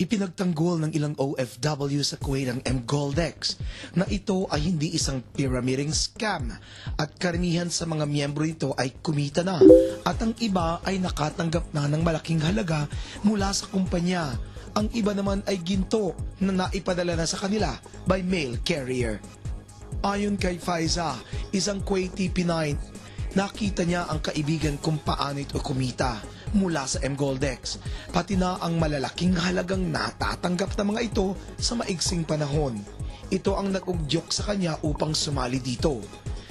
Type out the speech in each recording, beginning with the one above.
Ipinagtanggol ng ilang OFW sa Kuwait ang mGoldex na ito ay hindi isang pyramiding scam at karamihan sa mga miyembro nito ay kumita na at ang iba ay nakatanggap na ng malaking halaga mula sa kumpanya. Ang iba naman ay ginto na naipadala na sa kanila by mail carrier. Ayon kay Faiza, isang Kuwaiti Pinay, nakita niya ang kaibigan kung paano ito kumita mula sa mGoldex, pati na ang malalaking halagang natatanggap ng mga ito sa maigsing panahon. Ito ang nag-ugyok sa kanya upang sumali dito.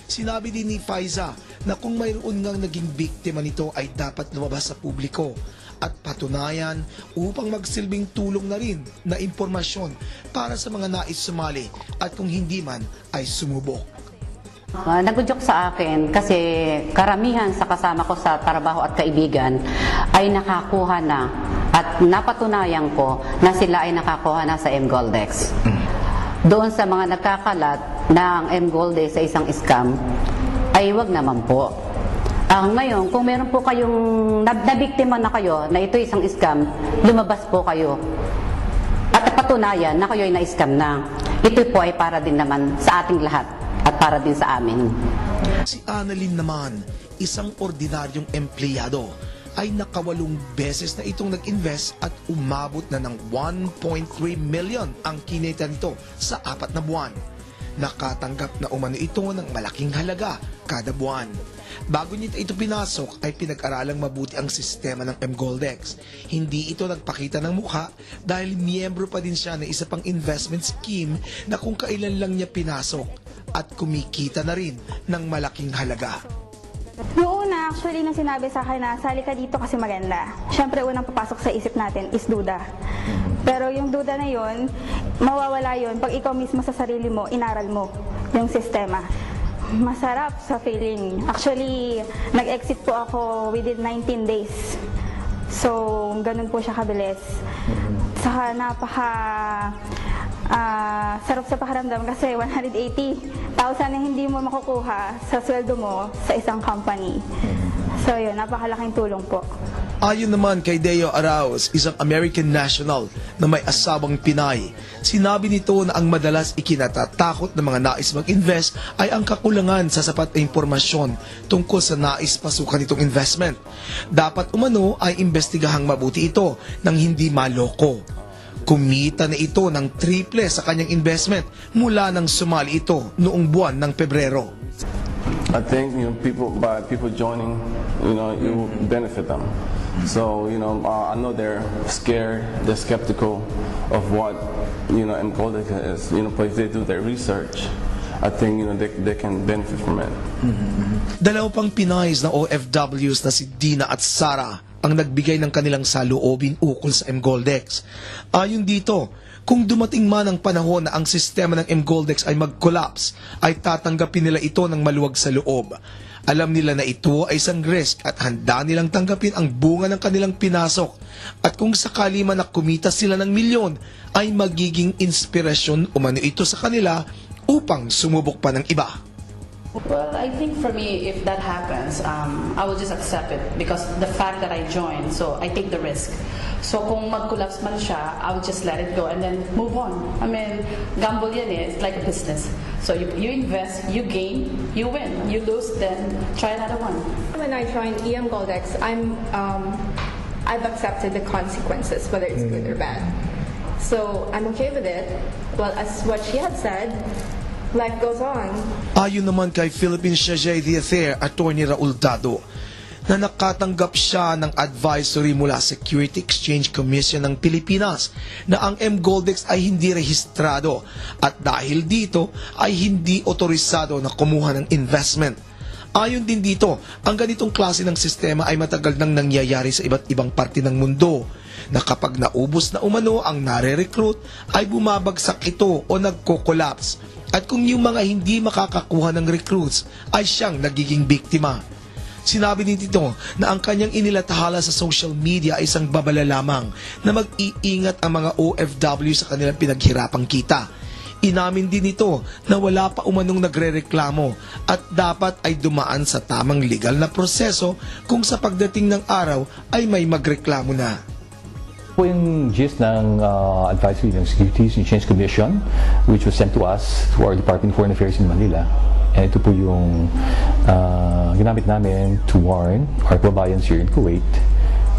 Sinabi din ni Faiza na kung mayroon ngang naging biktima nito ay dapat lumabas sa publiko at patunayan upang magsilbing tulong na rin na impormasyon para sa mga nais sumali at kung hindi man ay sumubok. Nagudyok sa akin kasi karamihan sa kasama ko sa trabaho at kaibigan ay nakakuha na at napatunayan ko na sila ay nakakuha na sa mGoldex. Doon sa mga nagkakalat ng mGoldex sa isang scam ay wag naman po. Ngayon, kung meron po kayong nabiktima na kayo na ito isang scam, lumabas po kayo at patunayan na kayo ay na-scam na. Ito po ay para din naman sa ating lahat at para din sa amin. Si Annalyn naman, isang ordinaryong empleyado, ay nakawalong beses na itong nag-invest at umabot na ng 1.3 million ang kinita nito sa 4 na buwan. Nakatanggap na umano ito ng malaking halaga kada buwan. Bago niya ito pinasok ay pinag-aralang mabuti ang sistema ng mGoldex. Hindi ito nagpakita ng mukha dahil miyembro pa din siya ng isa pang investment scheme na kung kailan lang niya pinasok at kumikita na rin ng malaking halaga. Noong una, actually, nang sinabi sa akin na sali ka dito kasi maganda. Siyempre, unang papasok sa isip natin is duda. Pero yung duda na yon, mawawala yon pag ikaw mismo sa sarili mo, inaral mo yung sistema. Masarap sa feeling. Actually, nag-exit po ako within 19 days. So, ganun po siya kabilis. Saka sarap sa pakiramdam kasi 180,000 na hindi mo makukuha sa sweldo mo sa isang company. So yun, napakalaking tulong po. Ayon naman kay Deo Arauz, isang American national na may asawang Pinay, sinabi nito na ang madalas ikinatatakot ng mga nais mag-invest ay ang kakulangan sa sapat na impormasyon tungkol sa nais pasukan nitong investment. Dapat umano ay imbestigahang mabuti ito nang hindi maloko. Kumita na ito ng triple sa kanyang investment mula nang sumali ito noong buwan ng Pebrero. I think by people joining, it will benefit them. So I know they're scared, they're skeptical of what mGoldex is. But if they do their research, I think they can benefit from it. Dalawa pang Pinays na OFWs na si Dina at Sarah ang nagbigay ng kanilang saloobin ukol sa mGoldex. Ayon dito, kung dumating man ang panahon na ang sistema ng mGoldex ay mag-collapse, ay tatanggapin nila ito ng maluwag sa loob. Alam nila na ito ay isang risk at handa nilang tanggapin ang bunga ng kanilang pinasok. At kung sakali man na kumita sila ng milyon, ay magiging inspirasyon umano ito sa kanila upang sumubok pa ng iba. Well, I think for me, if that happens, I will just accept it because the fact that I joined, so I take the risk. So kung mag-collapse man siya, I will just let it go and then move on. I mean, gamble yan eh, it's like a business. So you invest, you gain, you win. You lose, then try another one. When I joined mGoldex, I've accepted the consequences, whether it's good or bad. So I'm okay with it. Well, as what she had said, life goes on. Ayon naman kay Philippine Charge d'Affaires Attorney Raul Dado, na nakatanggap siya ng advisory mula Security Exchange Commission ng Pilipinas na ang mGoldex ay hindi rehistrado at dahil dito ay hindi otorisado na kumuha ng investment. Ayon din dito, ang ganitong klase ng sistema ay matagal nang nangyayari sa iba't ibang parte ng mundo na kapag naubos na umano ang nare-recruit ay bumabagsak ito o nagko-collapse. At kung yung mga hindi makakakuha ng recruits ay siyang nagiging biktima. Sinabi din dito na ang kanyang inilathala sa social media ay isang babala lamang na mag-iingat ang mga OFW sa kanilang pinaghirapang kita. Inamin din ito na wala pa umanong nagrereklamo at dapat ay dumaan sa tamang legal na proseso kung sa pagdating ng araw ay may magreklamo na. po yung gist ng advisory ng Securities and Exchange Commission, which was sent to us through our Department of Foreign Affairs in Manila. And ito po yung ginamit namin to warn our kababayans here in Kuwait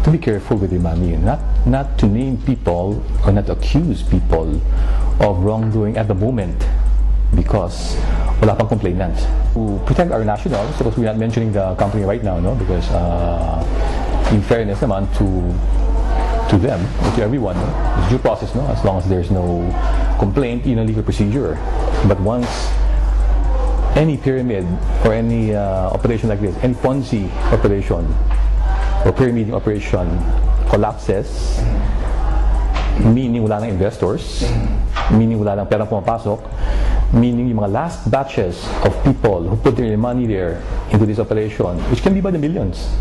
to be careful with their money, not to name people or not accuse people of wrongdoing at the moment because wala pang complainants. To protect our nationals, because we're not mentioning the company right now, no? Because in fairness naman to them, to everyone, no? It's due process, no? As long as there's no complaint in a legal procedure. But once any pyramid or any operation like this, any Ponzi operation or pyramid operation collapses, meaning wala ng investors, meaning wala ng perang pumapasok, meaning yung mga last batches of people who put their money there into this operation, which can be by the millions,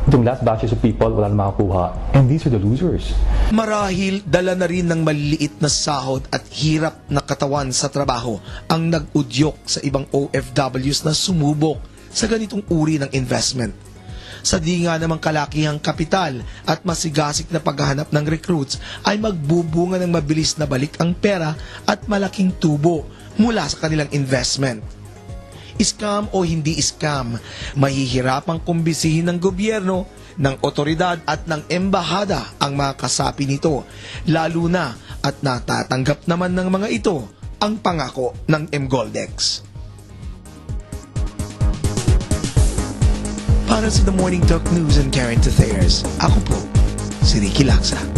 itong last batches of people wala na makakuha, and these are the losers. Marahil dala na rin ng maliliit na sahod at hirap na katawan sa trabaho ang nag-udyok sa ibang OFWs na sumubok sa ganitong uri ng investment. Sa di nga namang kalakihang kapital at masigasig na paghahanap ng recruits ay magbubunga ng mabilis na balik ang pera at malaking tubo mula sa kanilang investment. Scam o hindi scam, mahihirapang kumbisihin ng gobyerno, ng otoridad at ng embahada ang mga kasapi nito, lalo na at natatanggap naman ng mga ito ang pangako ng MGoldex. Para sa The Morning Talk News and Current Affairs, ako po si Ricky Laksa.